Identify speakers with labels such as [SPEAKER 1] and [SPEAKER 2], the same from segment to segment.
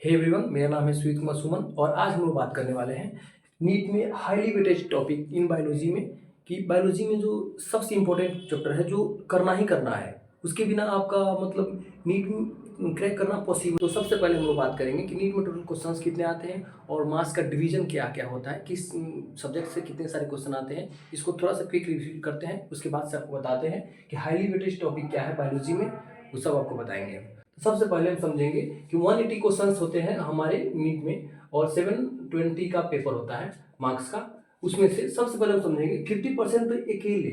[SPEAKER 1] Hey everyone, मेरा नाम है स्वीत कुमार सुमन और आज हम लोग बात करने वाले हैं नीट में highly weightage topic in biology में कि बायोलॉजी में जो सबसे इम्पोर्टेंट चैप्टर है जो करना ही करना है, उसके बिना आपका मतलब नीट क्रैक करना पॉसिबल। तो सबसे पहले हम लोग बात करेंगे कि नीट में टोटल क्वेश्चंस कितने आते हैं और मार्क्स का डिवीजन क्या क्या होता है, किस सब्जेक्ट से कितने सारे क्वेश्चन आते हैं। इसको थोड़ा सा क्विक रिव्यू करते हैं, उसके बाद से आपको बताते हैं कि हाईली वेटेज टॉपिक क्या है बायोलॉजी में, वो सब आपको बताएंगे। सबसे पहले हम समझेंगे कि 180 क्वेश्चंस होते हैं हमारे नीट में और 720 का पेपर होता है मार्क्स का। उसमें से सबसे पहले हम समझेंगे 50% तो अकेले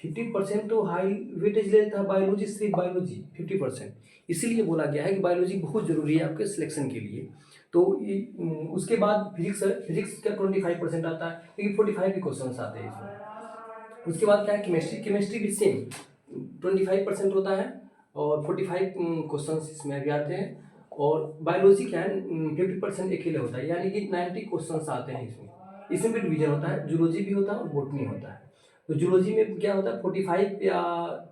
[SPEAKER 1] 50% तो हाई वेटेज लेता है बायोलॉजी, सिर्फ बायोलॉजी 50%। इसीलिए बोला गया है कि बायोलॉजी बहुत जरूरी है आपके सिलेक्शन के लिए। तो उसके बाद फिजिक्स है, फिजिक्स का 25% आता है क्योंकि 45 भी क्वेश्चन आते हैं इसमें। उसके बाद क्या है, केमिस्ट्री, केमिस्ट्री भी सेम 25% होता है और 45 क्वेश्चन इसमें भी आते हैं। और बायोलॉजी क्या है 50% अकेले होता है, यानी कि 90 क्वेश्चन आते हैं इसमें। इसमें भी डिवीजन होता है, जूलॉजी भी होता है और बॉटनी होता है। तो जूलॉजी में क्या होता है 45 या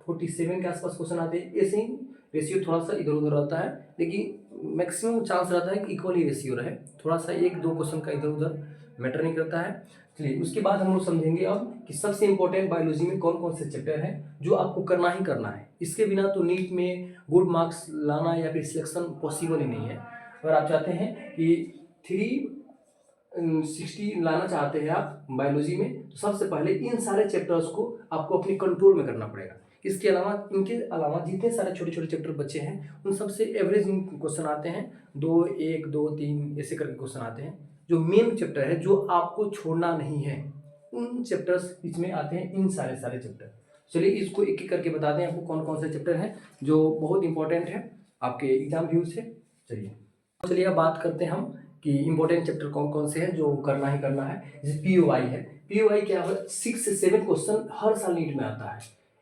[SPEAKER 1] 47 के आसपास क्वेश्चन आते हैं। ऐसे ही रेशियो थोड़ा सा इधर उधर रहता है, लेकिन मैक्सिमम चांस रहता है कि इक्वली रेशियो रहे, थोड़ा सा एक दो क्वेश्चन का इधर उधर मैटर नहीं करता है। चलिए उसके बाद हम लोग समझेंगे अब कि सबसे इंपॉर्टेंट बायोलॉजी में कौन कौन से चैप्टर हैं जो आपको करना ही करना है। इसके बिना तो नीट में गुड मार्क्स लाना या फिर सिलेक्शन पॉसिबल ही नहीं है। अगर आप चाहते हैं कि 360 लाना चाहते हैं आप बायोलॉजी में, तो सबसे पहले इन सारे चैप्टर्स को आपको अपने कंट्रोल में करना पड़ेगा। इसके अलावा इनके अलावा जितने सारे छोटे छोटे चैप्टर बच्चे हैं उन सबसे एवरेज क्वेश्चन आते हैं, 2 1 2 3 ऐसे करके क्वेश्चन आते हैं। जो मेन चैप्टर है जो आपको छोड़ना नहीं है, उन चैप्टर्स इसमें आते हैं, इन सारे चैप्टर। चलिए इसको एक एक करके बताते हैं आपको कौन कौन से चैप्टर हैं जो बहुत इंपॉर्टेंट है आपके एग्जाम व्यू से। चलिए अब बात करते हैं हम कि इंपॉर्टेंट चैप्टर कौन कौन से हैं जो करना ही करना है। जैसे पीओआई है, पीओआई क्या है 6 से 7 क्वेश्चन हर साल नीट में आता है।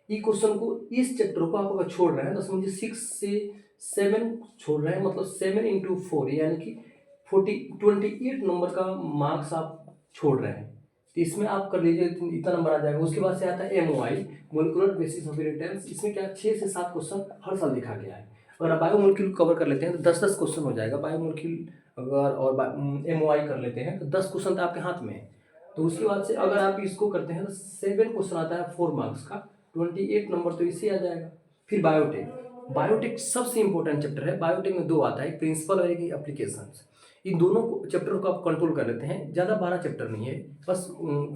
[SPEAKER 1] ये क्वेश्चन को, इस चैप्टर को आप अगर छोड़ रहे हैं तो समझिए 6 से 7 छोड़ रहे हैं, मतलब 7 इंटू 4 यानी कि 28 नंबर का मार्क्स आप छोड़ रहे हैं। तो इसमें आप कर लीजिए इतना नंबर आ जाएगा। उसके बाद से आता है MOI, molecular basis of inheritance. इसमें क्या 6 से 7 क्वेश्चन हर साल लिखा गया है। अगर आप बायोमोलिक्यूल कवर कर लेते हैं तो 10-10 क्वेश्चन हो जाएगा बायोमोलिक्यूल अगर, और एमओआई कर लेते हैं तो 10 क्वेश्चन तो आपके हाथ में है। तो उसके बाद से अगर आप इसको करते हैं तो 7 क्वेश्चन आता है 4 मार्क्स का, 28 नंबर तो इससे आ जाएगा। फिर बायोटेक, बायोटेक सबसे इंपॉर्टेंट चैप्टर है। बायोटेक में 2 आता है, एक प्रिंसिपल और एक एप्लीकेशंस। इन दोनों चैप्टर को आप कंट्रोल कर लेते हैं। ज़्यादा 12 चैप्टर नहीं है, बस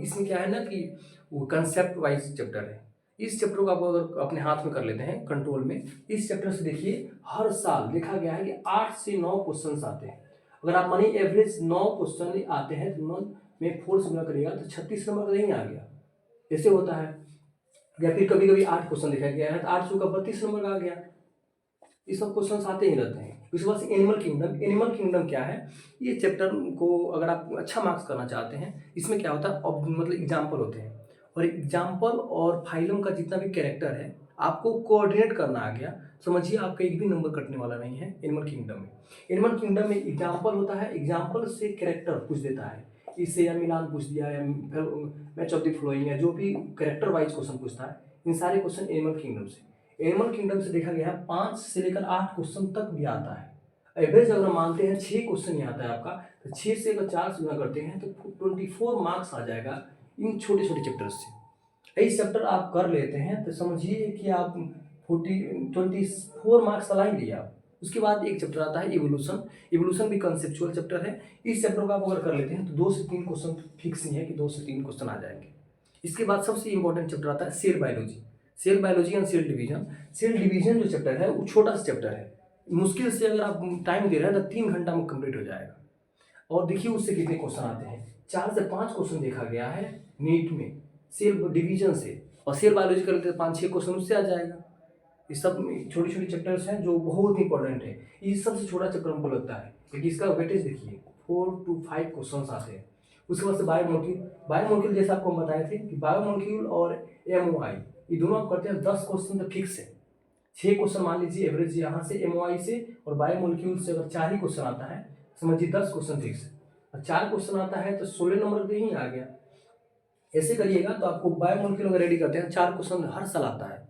[SPEAKER 1] इसमें क्या है ना कि वो कंसेप्ट वाइज चैप्टर है। इस चैप्टर को आप अगर अपने हाथ में कर लेते हैं कंट्रोल में, इस चैप्टर से देखिए हर साल देखा गया है कि 8 से 9 क्वेश्चन आते हैं। अगर आप मानिए एवरेज 9 क्वेश्चन आते हैं तो 9 में 4 से गुना करिएगा तो 36 नंबर का नहीं आ गया, ऐसे होता है। या फिर कभी कभी 8 क्वेश्चन लिखा गया है तो 8 का 32 नंबर का आ गया। ये सब क्वेश्चन आते ही रहते हैं। उसके बाद से एनिमल किंगडम, एनिमल किंगडम क्या है, ये चैप्टर को अगर आप अच्छा मार्क्स करना चाहते हैं, इसमें क्या होता है मतलब एग्जाम्पल होते हैं और एग्जाम्पल और फाइलम का जितना भी कैरेक्टर है आपको कोऑर्डिनेट करना आ गया, समझिए आपका एक भी नंबर कटने वाला नहीं है एनिमल किंगडम में। एनिमल किंगडम में एग्जाम्पल होता है, एग्जाम्पल से कैरेक्टर पूछ देता है, इससे या मिलान पूछ दिया या मैच ऑफ द फ्लोइंग या जो भी कैरेक्टर वाइज क्वेश्चन पूछता है, इन सारे क्वेश्चन एनिमल किंगडम से। एनिमल किंगडम से देखा गया है 5 से लेकर 8 क्वेश्चन तक भी आता है। एवरेज अगर मानते हैं 6 क्वेश्चन ही आता है आपका, तो 6 से अगर 4 से गुना करते हैं तो 24 मार्क्स आ जाएगा इन छोटे छोटे चैप्टर्स से। इस चैप्टर आप कर लेते हैं तो समझिए कि आप 24 मार्क्स ला ही लिया। उसके बाद एक चैप्टर आता है इवोल्यूशन, इवोल्यूशन भी कंसेप्चुअल चैप्टर है। इस चैप्टर को आप अगर कर लेते हैं तो 2 से 3 क्वेश्चन फिक्स नहीं है कि 2 से 3 क्वेश्चन आ जाएंगे। इसके बाद सबसे इंपॉर्टेंट चैप्टर आता है cell biology, cell biology and cell division. Cell division जो चैप्टर है वो छोटा सा चैप्टर है, मुश्किल से अगर आप टाइम दे रहे हैं तो 3 घंटा में कंप्लीट हो जाएगा। और देखिए उससे कितने क्वेश्चन आते हैं, 4 से 5 क्वेश्चन देखा गया है नीट में सेल डिवीजन से, और सेल बायोलॉजी कर लेते 5-6 क्वेश्चन उससे आ जाएगा। ये सब छोटे छोटे चैप्टर्स हैं जो बहुत इंपॉर्टेंट है। ये सबसे छोटा चैप्टर हमको लगता है क्योंकि इसका वेटेज देखिए 4 to 5 क्वेश्चन आते हैं। उसके बाद से बायोमोलिक्यूल, बायोमोलिक्यूल जैसे आपको हम बताए थे कि बायोमोलिक्यूल और एमओआई ये दोनों आप करते हैं 10 क्वेश्चन तो फिक्स है। 6 क्वेश्चन मान लीजिए एवरेज यहाँ से एमओआई से, और बायोमोलिक्यूल से अगर 4 ही क्वेश्चन आता है समझिए 10 क्वेश्चन फिक्स है, और 4 क्वेश्चन आता है तो 16 नंबर पे ही आ गया। ऐसे करिएगा तो आपको बायोमोलिक्यूल अगर रेडी करते हैं 4 क्वेश्चन हर साल आता है,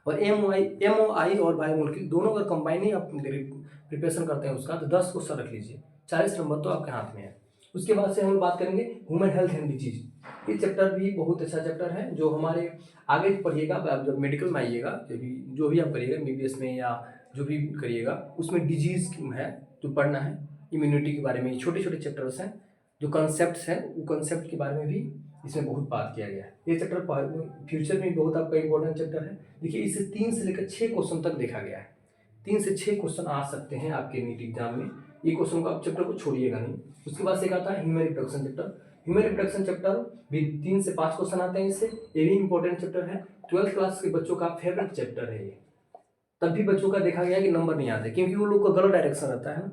[SPEAKER 1] और एमओआई और बायोमोलिक्यूल दोनों अगर कंबाइन ही आप प्रिपरेशन करते हैं उसका तो 10 क्वेश्चन रख लीजिए, 40 नंबर तो आपके हाथ में है। उसके बाद से हम बात करेंगे ह्यूमन हेल्थ एंड डिजीज। ये चैप्टर भी बहुत अच्छा चैप्टर है जो हमारे आगे पढ़िएगा। आप जब मेडिकल में आइएगा, जो भी आप करिएगा MBBS में या जो भी करिएगा, उसमें डिजीज है जो पढ़ना है, इम्यूनिटी के बारे में। छोटे छोटे चैप्टर्स हैं, जो कॉन्सेप्ट्स हैं वो कॉन्सेप्ट के बारे में भी इसमें बहुत बात किया गया है। ये चैप्टर फ्यूचर में बहुत आपका इंपॉर्टेंट चैप्टर है। देखिए, इसे 3 से लेकर 6 क्वेश्चन तक देखा गया है। 3 से 6 क्वेश्चन आ सकते हैं आपके नीट एग्जाम में। ये क्वेश्चन को आप चैप्टर को छोड़िएगा नहीं। उसके बाद से एक आता है human reproduction chapter. Human reproduction chapter भी 3 से 5 क्वेश्चन आते हैं इससे। ये भी इंपॉर्टेंट चैप्टर है। 12th क्लास के बच्चों का फेवरेट चैप्टर है ये। तब भी बच्चों का देखा गया कि नंबर नहीं आते, क्योंकि वो लोग का गलत डायरेक्शन रहता है ना।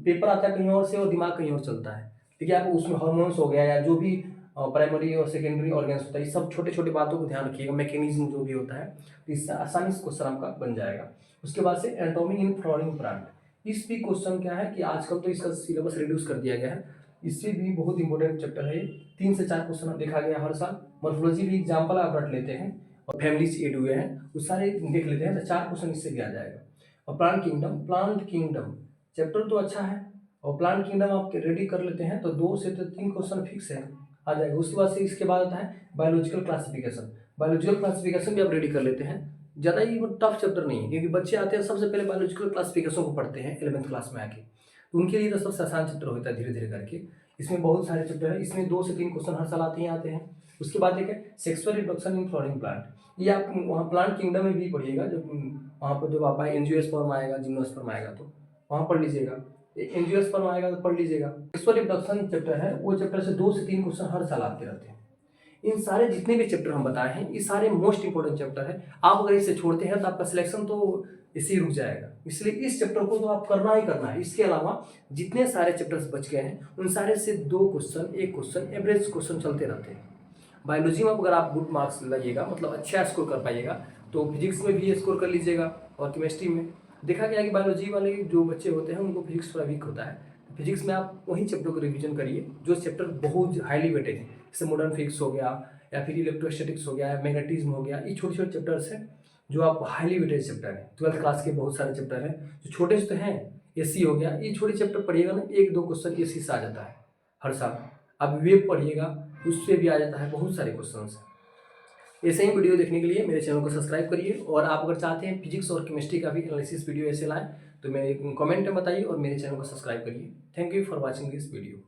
[SPEAKER 1] पेपर आता है कहीं और से और दिमाग कहीं और चलता है। ठीक है, आप उसमें हार्मोन्स हो गया या जो भी प्राइमरी और सेकेंडरी ऑर्गन्स होता है, ये सब छोटे छोटे बातों को ध्यान रखिएगा, मैकेनिज्म जो भी होता है, तो इससे आसानी से क्वेश्चन आपका बन जाएगा। उसके बाद से एनाटॉमी इन फ्लावरिंग प्लांट। इस भी क्वेश्चन क्या है कि आजकल तो इसका सिलेबस रिड्यूस कर दिया गया है। इससे भी बहुत इंपॉर्टेंट चैप्टर है। 3 से 4 क्वेश्चन देखा गया हर साल। मॉर्फोलॉजी भी एग्जाम्पल आप रट लेते हैं और फैमिलीज एड हुए हैं, वो सारे देख लेते हैं, तो 4 क्वेश्चन इससे भी आ जाएगा। और प्लांट किंगडम चैप्टर तो अच्छा है, और प्लांट किंगडम आप रेडी कर लेते हैं तो 2 से 3 क्वेश्चन फिक्स है, आ जाएगा। उसके बाद से इसके बाद आता है बायोलॉजिकल क्लासिफिकेशन। बायोलॉजिकल क्लासिफिकेशन भी आप रेडी कर लेते हैं। ज़्यादा ही वो टफ चैप्टर नहीं है, क्योंकि बच्चे आते हैं सबसे पहले बायोलॉजिकल क्लासिफिकेशन को पढ़ते हैं 11th क्लास में आके, तो उनके लिए तो सबसे आसान चैप्टर होता है धीरे धीरे करके। इसमें बहुत सारे चैप्टर है, इसमें 2 से 3 क्वेश्चन हर साल आते हैं। उसके बाद एक है sexual reproduction in flowering plant. ये आप वहाँ प्लांट किंगडम में भी पढ़िएगा, जब वहाँ पर जब आप एंजियोस्पर्म आएगा, जिम्नोस्पर्म आएगा तो वहाँ पढ़ लीजिएगा। एंजियोस्पर्म आएगा तो पढ़ लीजिएगा। सेक्सुअल रिप्रोडक्शन चैप्टर है, वो चैप्टर से 2 से 3 क्वेश्चन हर साल आते रहते हैं। इन सारे जितने भी चैप्टर हम बताए हैं, ये सारे मोस्ट इंपॉर्टेंट चैप्टर है। आप अगर इसे छोड़ते हैं तो आपका सिलेक्शन तो इसी रुक जाएगा। इसलिए इस चैप्टर को तो आप करना ही करना है। इसके अलावा जितने सारे चैप्टर्स बच गए हैं, उन सारे से 2 क्वेश्चन, 1 क्वेश्चन, एवरेज क्वेश्चन चलते रहते हैं। बायोलॉजी में अगर आप गुड मार्क्स लाइएगा, मतलब अच्छा स्कोर कर पाइएगा, तो फिजिक्स में भी स्कोर कर लीजिएगा। और केमिस्ट्री में देखा गया कि बायोलॉजी वाले जो बच्चे होते हैं उनको फिजिक्स थोड़ा वीक होता है। फिजिक्स में आप वही चैप्टर को रिवीजन करिए जो चैप्टर बहुत हाईली वेटेड है, जैसे मॉडर्न फिजिक्स हो गया, या फिर इलेक्ट्रोस्टैटिक्स हो गया, या मैग्नेटिज्म हो गया। ये छोटे छोटे चैप्टर्स हैं जो आप हाईली वेटेड चैप्टर है। 12th क्लास के बहुत सारे चैप्टर हैं जो छोटे से हैं। एसी हो गया, ये छोटे चैप्टर पढ़िएगा ना, 1-2 क्वेश्चन एसी से आ जाता है हर साल। अब वेब पढ़िएगा, उससे भी आ जाता है बहुत सारे क्वेश्चन। ऐसे ही वीडियो देखने के लिए मेरे चैनल को सब्सक्राइब करिए। और आप अगर चाहते हैं फिजिक्स और केमिस्ट्री का भी एनालिसिस वीडियो ऐसे लाएं, तो मेरे कमेंट में बताइए और मेरे चैनल को सब्सक्राइब करिए। Thank you for watching this video.